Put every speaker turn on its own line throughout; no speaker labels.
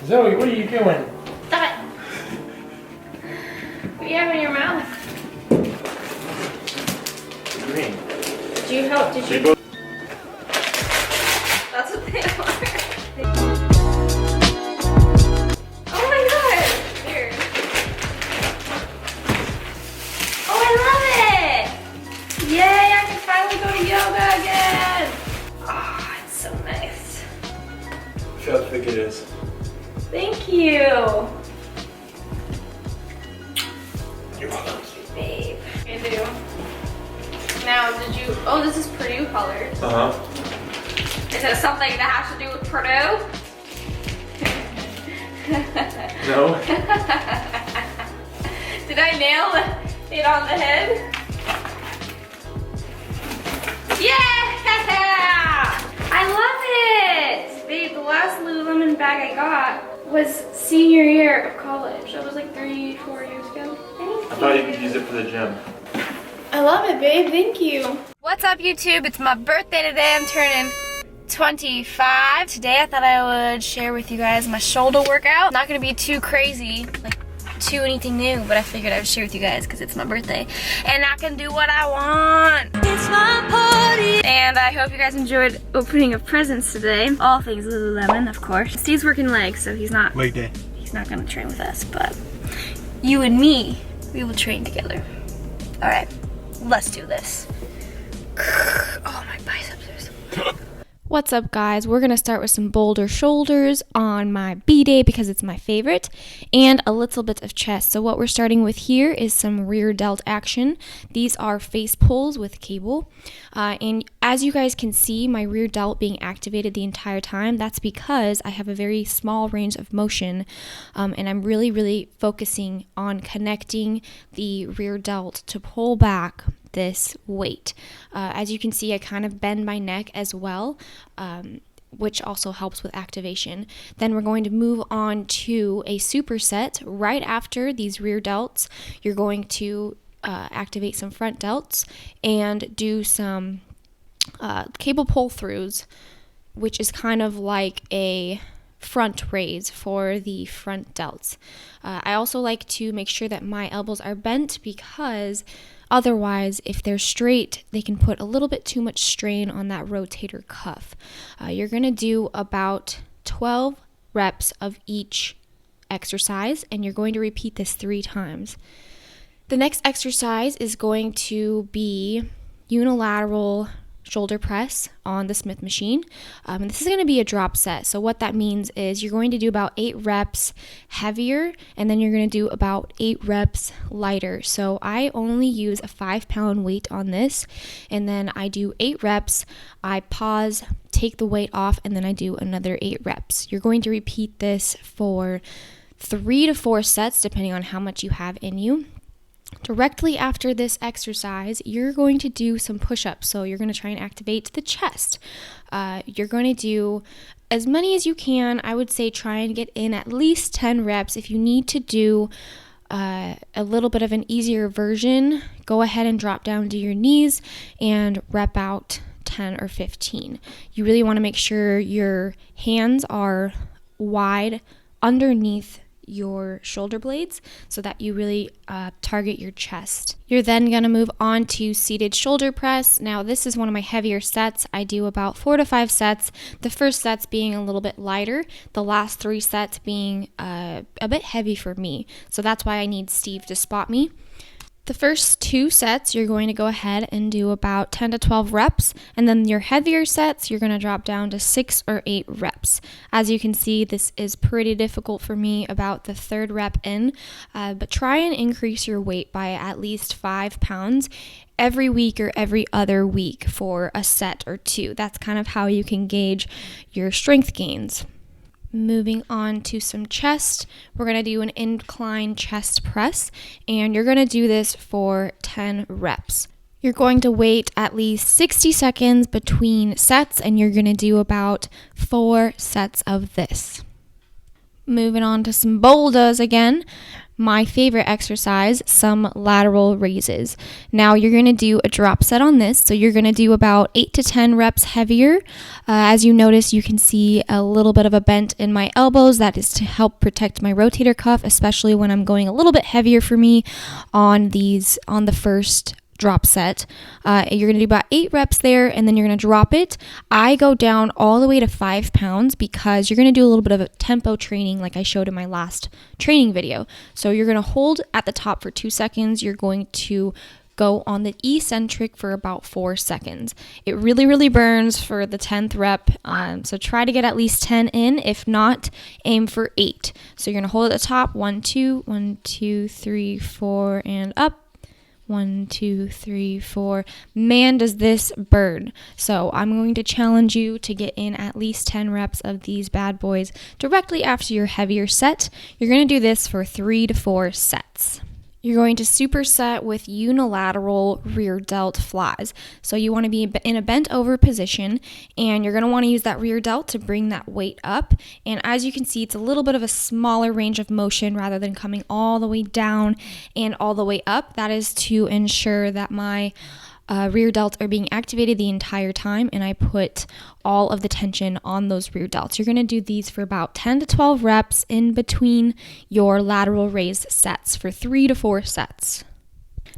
Zoe, what are you doing?
Stop it! What do you have in your mouth?
Green.
Did you help? Did you? That's what they are. Oh my god! Here. Oh, I love it! Yay! I can finally go to yoga again! Ah, it's so nice.
See how thick it is.
Thank you.
You're welcome.
Babe. I do. Now, did you, oh, this is Purdue colors.
Uh-huh.
Is it something that has to do with Purdue?
No.
Did I nail it on the head? Yeah! I love it! Babe, the last Lululemon bag I got was senior year of college. That was like 3-4 years ago. Thank you.
I thought you could use it for the gym.
I love it, babe. Thank you. What's up, YouTube? It's my birthday today. I'm turning 25. Today I thought I would share with you guys my shoulder workout. Not gonna be too crazy, like too anything new, but I figured I would share with you guys because it's my birthday and I can do what I want. It's my party. And I hope you guys enjoyed opening of presents today. All things Lululemon, of course. Steve's working legs, so he's not
Leg day.
He's not gonna train with us, but you and me, we will train together. All right, let's do this. Oh, my biceps are so... What's up, guys? We're gonna start with some boulder shoulders on my B-day because it's my favorite, and a little bit of chest. So what we're starting with here is some rear delt action. These are face pulls with cable, and as you guys can see, my rear delt being activated the entire time. That's because I have a very small range of motion, and I'm really focusing on connecting the rear delt to pull back this weight. As you can see, I kind of bend my neck as well, which also helps with activation. Then we're going to move on to a superset. Right after these rear delts, you're going to activate some front delts and do some cable pull throughs, which is kind of like a front raise for the front delts. I also like to make sure that my elbows are bent because otherwise, if they're straight, they can put a little bit too much strain on that rotator cuff. You're going to do about 12 reps of each exercise, and you're going to repeat this 3 times. The next exercise is going to be unilateral shoulder press on the Smith machine. And this is going to be a drop set. So what that means is you're going to do about 8 reps heavier, and then you're going to do about 8 reps lighter. So I only use a 5-pound weight on this, and then I do 8 reps, I pause, take the weight off, and then I do another 8 reps. You're going to repeat this for 3 to 4 sets, depending on how much you have in you. Directly after this exercise, you're going to do some push-ups. So you're going to try and activate the chest. You're going to do as many as you can. I would say try and get in at least 10 reps. If you need to do a little bit of an easier version, go ahead and drop down to your knees and rep out 10 or 15. You really want to make sure your hands are wide underneath your shoulder blades so that you really target your chest. You're then going to move on to seated shoulder press. Now this is one of my heavier sets. I do about 4 to 5 sets. The first sets being a little bit lighter, the last 3 sets being a bit heavy for me. So that's why I need Steve to spot me. The first 2 sets, you're going to go ahead and do about 10 to 12 reps, and then your heavier sets, you're going to drop down to 6 or 8 reps. As you can see, this is pretty difficult for me about the 3rd rep in, but try and increase your weight by at least 5 pounds every week or every other week for a set or 2. That's kind of how you can gauge your strength gains. Moving on to some chest, we're going to do an incline chest press, and you're going to do this for 10 reps. You're going to wait at least 60 seconds between sets, and you're going to do about 4 sets of this. Moving on to some boulders again. my favorite exercise, some lateral raises. Now you're going to do a drop set on this, so you're going to do about 8 to 10 reps heavier. As you notice, you can see a little bit of a bent in my elbows. That is to help protect my rotator cuff, especially when I'm going a little bit heavier for me on the first drop set. You're going to do about 8 reps there, and then you're going to drop it. I go down all the way to 5 pounds because you're going to do a little bit of a tempo training like I showed in my last training video. So you're going to hold at the top for 2 seconds. You're going to go on the eccentric for about 4 seconds. It really, really burns for the 10th rep. So try to get at least 10 in. If not, aim for 8. So you're going to hold at the top, 1, 2, 1, 2, 3, 4, and up. 1, 2, 3, 4. Man, does this burn. So I'm going to challenge you to get in at least 10 reps of these bad boys directly after your heavier set. You're going to do this for 3 to 4 sets. You're going to superset with unilateral rear delt flies. So you want to be in a bent over position, and you're going to want to use that rear delt to bring that weight up. And as you can see, it's a little bit of a smaller range of motion rather than coming all the way down and all the way up. That is to ensure that my rear delts are being activated the entire time, and I put all of the tension on those rear delts. You're going to do these for about 10 to 12 reps in between your lateral raise sets for 3 to 4 sets.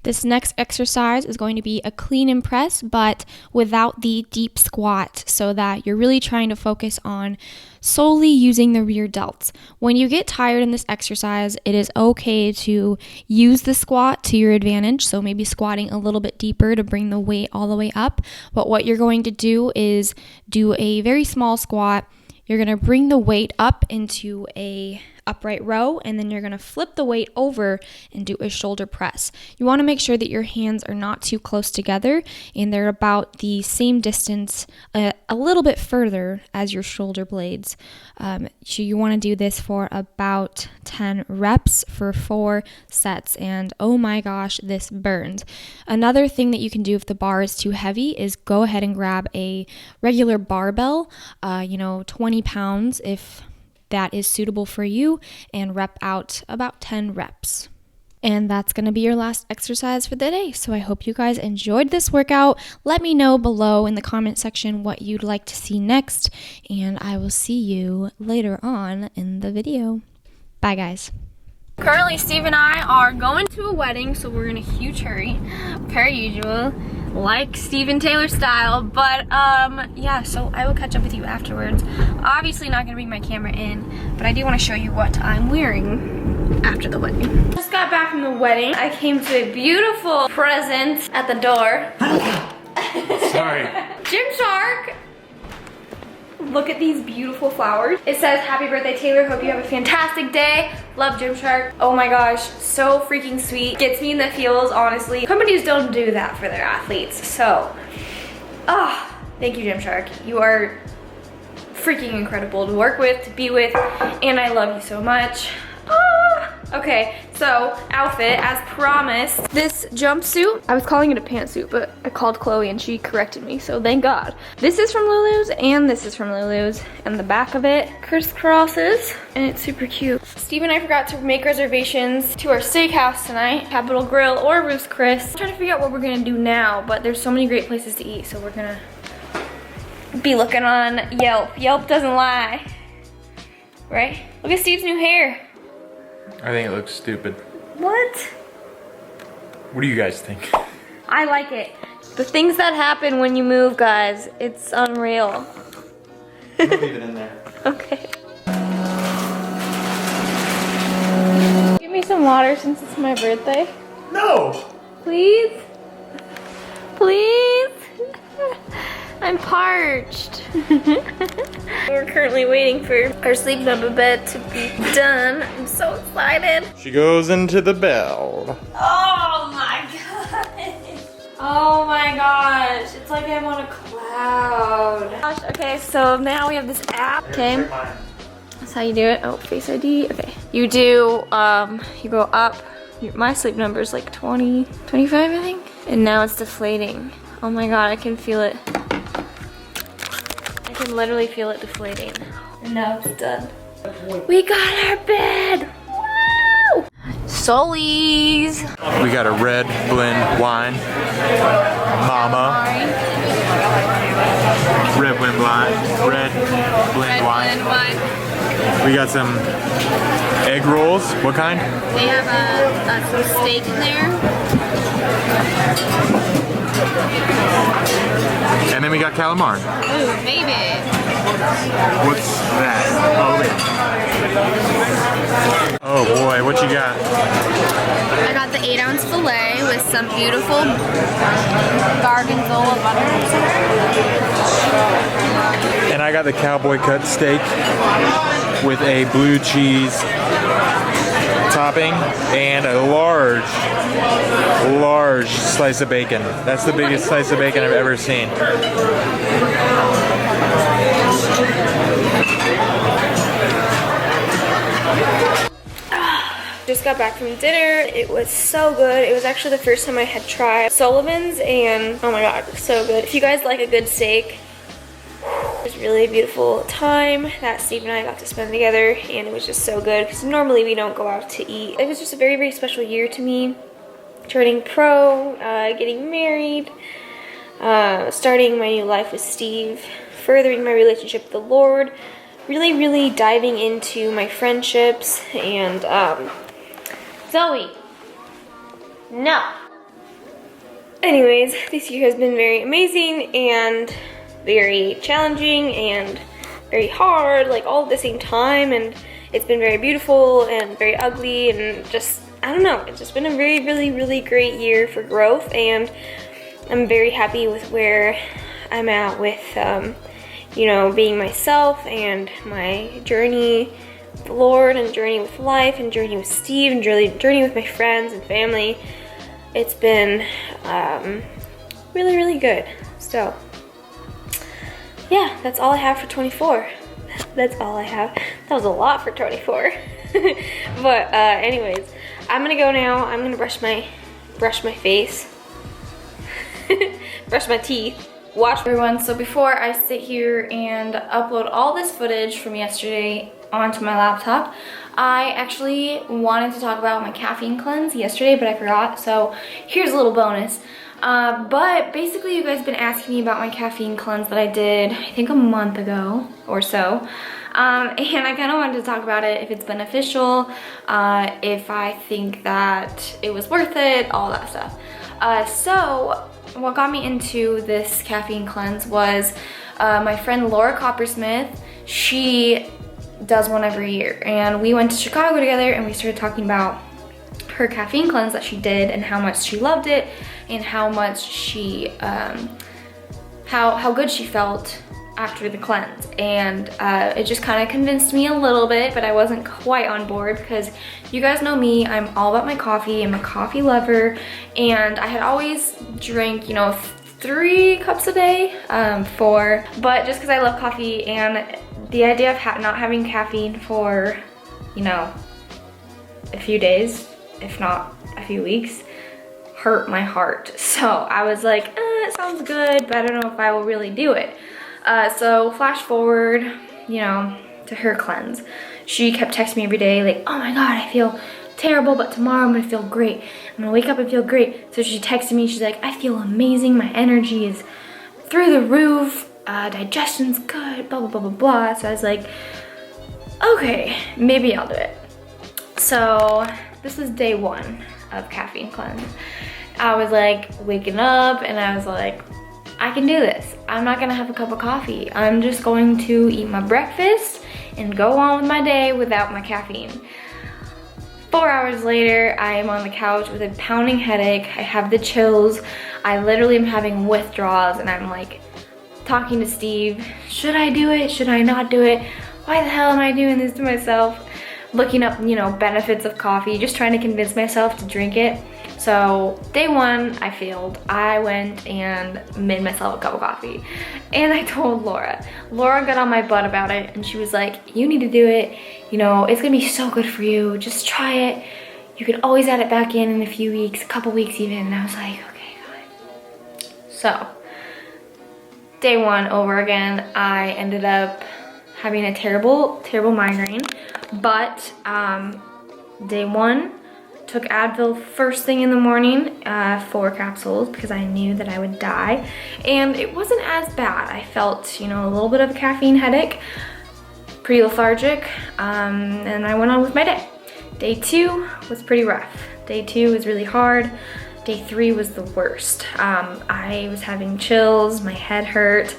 This next exercise is going to be a clean and press, but without the deep squat, so that you're really trying to focus on solely using the rear delts. When you get tired in this exercise, it is okay to use the squat to your advantage, so maybe squatting a little bit deeper to bring the weight all the way up. But what you're going to do is do a very small squat. You're going to bring the weight up into a upright row, and then you're going to flip the weight over and do a shoulder press. You want to make sure that your hands are not too close together and they're about the same distance, a little bit further as your shoulder blades. So you want to do this for about 10 reps for 4 sets, and oh my gosh, this burns. Another thing that you can do if the bar is too heavy is go ahead and grab a regular barbell, 20 pounds if that is suitable for you, and rep out about 10 reps. And that's going to be your last exercise for the day. So I hope you guys enjoyed this workout. Let me know below in the comment section what you'd like to see next, and I will see you later on in the video. Bye guys. Currently, Steve and I are going to a wedding, so we're in a huge hurry, per usual, like Steven Taylor style. But yeah, so I will catch up with you afterwards. Obviously not gonna bring my camera in, but I do want to show you what I'm wearing after the wedding. Just got back from the wedding. I came to a beautiful present at the door.
Sorry.
Gymshark. Look at these beautiful flowers. It says, "Happy birthday, Taylor. Hope you have a fantastic day. Love, Gymshark." Oh my gosh, so freaking sweet. Gets me in the feels, honestly. Companies don't do that for their athletes. So, thank you, Gymshark. You are freaking incredible to work with, to be with, and I love you so much. Okay, so outfit, as promised. This jumpsuit, I was calling it a pantsuit, but I called Chloe and she corrected me, so thank God. This is from Lulu's, and this is from Lulu's, and the back of it crisscrosses, and it's super cute. Steve and I forgot to make reservations to our steakhouse tonight, Capital Grill or Ruth's Chris. I'm trying to figure out what we're gonna do now, but there's so many great places to eat, so we're gonna be looking on Yelp. Yelp doesn't lie, right? Look at Steve's new hair.
I think it looks stupid.
What?
What do you guys think?
I like it. The things that happen when you move, guys, it's unreal.
I'm gonna leave it in there.
Okay. Give me some water since it's my birthday.
No!
Please? Please? I'm parched. We're currently waiting for our sleep number bed to be done. I'm so excited.
She goes into the bell.
Oh my god. Oh my gosh. It's like I'm on a cloud. Gosh, okay, so now we have this app. Okay. That's how you do it. Oh, Face ID. Okay. You do, you go up. My sleep number is like 20, 25, I think. And now it's deflating. Oh my god, I can feel it. I can literally feel it deflating. And now it's done. We got our bed! Woo! Sully's.
We got a red blend wine. Mama. Red blend wine. Red blend wine. We got some egg rolls. What kind?
They have some steak in there.
And then we got calamari.
Ooh, baby.
What's that? Oh boy, what you got?
I got the 8-ounce filet with some beautiful gargonzola butter.
And I got the cowboy cut steak with a blue cheese topping and a large slice of bacon. That's the biggest slice of bacon I've ever seen.
Just got back from dinner. It was so good. It was actually the first time I had tried Sullivan's, and oh my god, so good. If you guys like a good steak, it was really a beautiful time that Steve and I got to spend together, and it was just so good because normally we don't go out to eat. It was just a very, very special year to me. Turning pro, getting married, starting my new life with Steve, furthering my relationship with the Lord, really, really diving into my friendships, and Zoe, no. Anyways, this year has been very amazing and very challenging and very hard, like all at the same time, and it's been very beautiful and very ugly, and just, I don't know, it's just been a very, really, really great year for growth, and I'm very happy with where I'm at with, you know, being myself and my journey with the Lord and journey with life and journey with Steve and journey with my friends and family. It's been really, really good. So, yeah, that's all I have for 24. That's all I have. That was a lot for 24. But anyways, I'm gonna go now. I'm gonna brush my face, brush my teeth. Watch everyone. So before I sit here and upload all this footage from yesterday onto my laptop, I actually wanted to talk about my caffeine cleanse yesterday, but I forgot. So here's a little bonus. But basically you guys have been asking me about my caffeine cleanse that I did, I think a month ago or so. And I kind of wanted to talk about it, if it's beneficial, if I think that it was worth it, all that stuff. So what got me into this caffeine cleanse was my friend Laura Coppersmith. She does one every year, and we went to Chicago together and we started talking about her caffeine cleanse that she did and how much she loved it and how much she how good she felt after the cleanse. And it just kind of convinced me a little bit, but I wasn't quite on board because you guys know me, I'm all about my coffee. I'm a coffee lover, and I had always drank, you know, 3 cups a day, 4, but just because I love coffee, and the idea of not having caffeine for, you know, a few days, if not a few weeks, hurt my heart. So I was like, it sounds good, but I don't know if I will really do it. So flash forward, you know, to her cleanse. She kept texting me every day like, oh my god, I feel terrible, but tomorrow I'm gonna feel great. I'm gonna wake up and feel great. So she texted me, she's like, I feel amazing, my energy is through the roof, digestion's good, blah, blah, blah, blah, blah. So I was like, okay, maybe I'll do it. So this is day 1 of caffeine cleanse. I was like waking up and I was like, I can do this. I'm not gonna have a cup of coffee. I'm just going to eat my breakfast and go on with my day without my caffeine. 4 hours later, I am on the couch with a pounding headache. I have the chills. I literally am having withdrawals, and I'm like talking to Steve. Should I do it? Should I not do it? Why the hell am I doing this to myself? Looking up, you know, benefits of coffee, just trying to convince myself to drink it. So day 1, I failed. I went and made myself a cup of coffee. And I told Laura. Laura got on my butt about it, and she was like, you need to do it. You know, it's gonna be so good for you. Just try it. You can always add it back in a few weeks, a couple weeks even. And I was like, okay, fine. So, day 1 over again, I ended up having a terrible, terrible migraine. But day 1 took Advil first thing in the morning, 4 capsules, because I knew that I would die. And it wasn't as bad. I felt, you know, a little bit of a caffeine headache, pretty lethargic, and I went on with my day. Day 2 was pretty rough. Day 2 was really hard. Day 3 was the worst. I was having chills, my head hurt.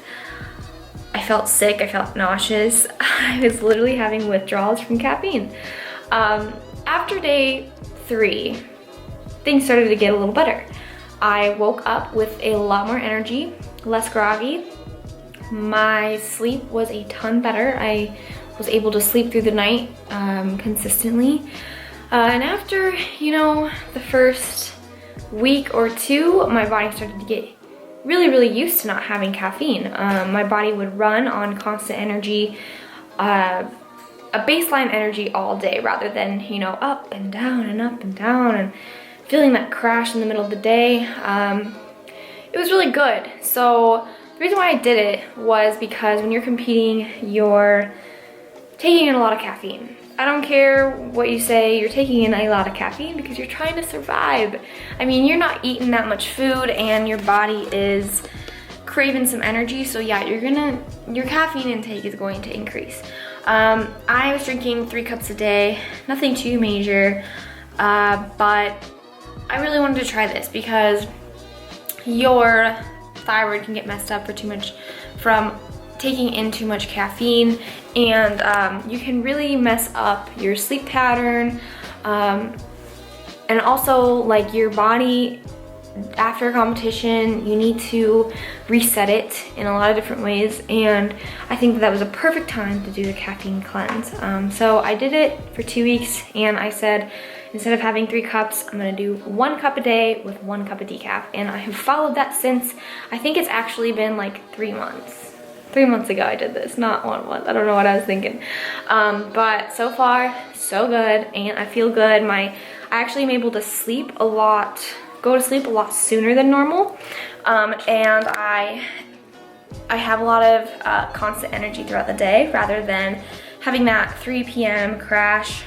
I felt sick, I felt nauseous. I was literally having withdrawals from caffeine. After day 3, things started to get a little better. I woke up with a lot more energy, less groggy. My sleep was a ton better. I was able to sleep through the night consistently. And after, you know, the first week or 2, my body started to get really used to not having caffeine. My body would run on constant energy, a baseline energy all day rather than, you know, up and down and up and down and feeling that crash in the middle of the day. It was really good. So the reason why I did it was because when you're competing, you're taking in a lot of caffeine. I don't care what you say, you're taking in a lot of caffeine because you're trying to survive. I mean, you're not eating that much food and your body is craving some energy, so yeah, your caffeine intake is going to increase. I was drinking 3 cups a day, nothing too major, but I really wanted to try this because your thyroid can get messed up from taking in too much caffeine, and you can really mess up your sleep pattern, and also like your body after a competition, you need to reset it in a lot of different ways, and I think that was a perfect time to do the caffeine cleanse. So I did it for 2 weeks, and I said instead of having 3 cups, I'm gonna do 1 cup a day with 1 cup of decaf, and I have followed that since. I think it's actually been like 3 months. 3 months ago I did this, not 1 month. I don't know what I was thinking. But so far, so good, and I feel good. I actually am able to go to sleep a lot sooner than normal. And I have a lot of constant energy throughout the day rather than having that 3 p.m. crash.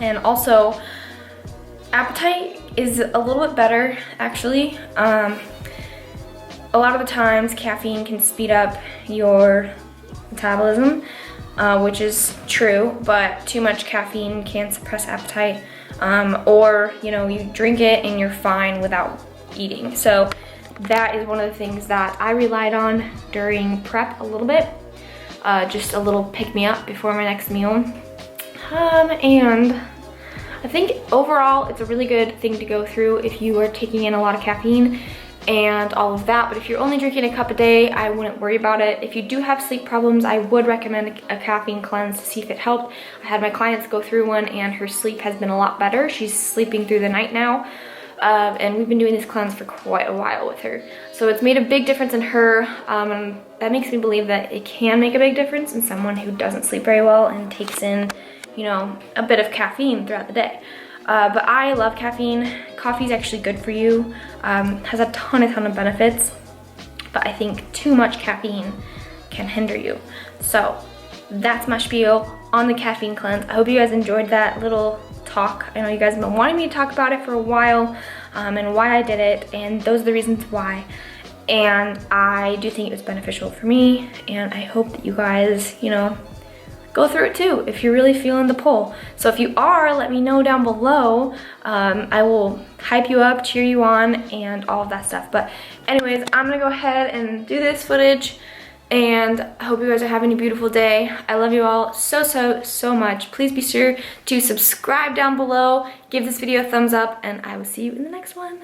And also, appetite is a little bit better, actually. A lot of the times caffeine can speed up your metabolism, which is true, but too much caffeine can suppress appetite, or you know, you drink it and you're fine without eating. So that is one of the things that I relied on during prep a little bit, just a little pick-me-up before my next meal. And I think overall it's a really good thing to go through if you are taking in a lot of caffeine and all of that, but if you're only drinking a cup a day, I wouldn't worry about it. If you do have sleep problems, I would recommend a caffeine cleanse to see if it helped. I had my clients go through one and her sleep has been a lot better. She's sleeping through the night now, and we've been doing this cleanse for quite a while with her. So it's made a big difference in her, and that makes me believe that it can make a big difference in someone who doesn't sleep very well and takes in, you know, a bit of caffeine throughout the day. But I love caffeine. Coffee is actually good for you, has a ton of benefits, but I think too much caffeine can hinder you. So that's my spiel on the caffeine cleanse. I hope you guys enjoyed that little talk. I know you guys have been wanting me to talk about it for a while, and why I did it, and those are the reasons why. And I do think it was beneficial for me, and I hope that you guys, you know, go through it too if you're really feeling the pull. So if you are, let me know down below. I will hype you up, cheer you on, and all of that stuff. But anyways, I'm gonna go ahead and do this footage, and I hope you guys are having a beautiful day. I love you all so much. Please be sure to subscribe down below, give this video a thumbs up, and I will see you in the next one.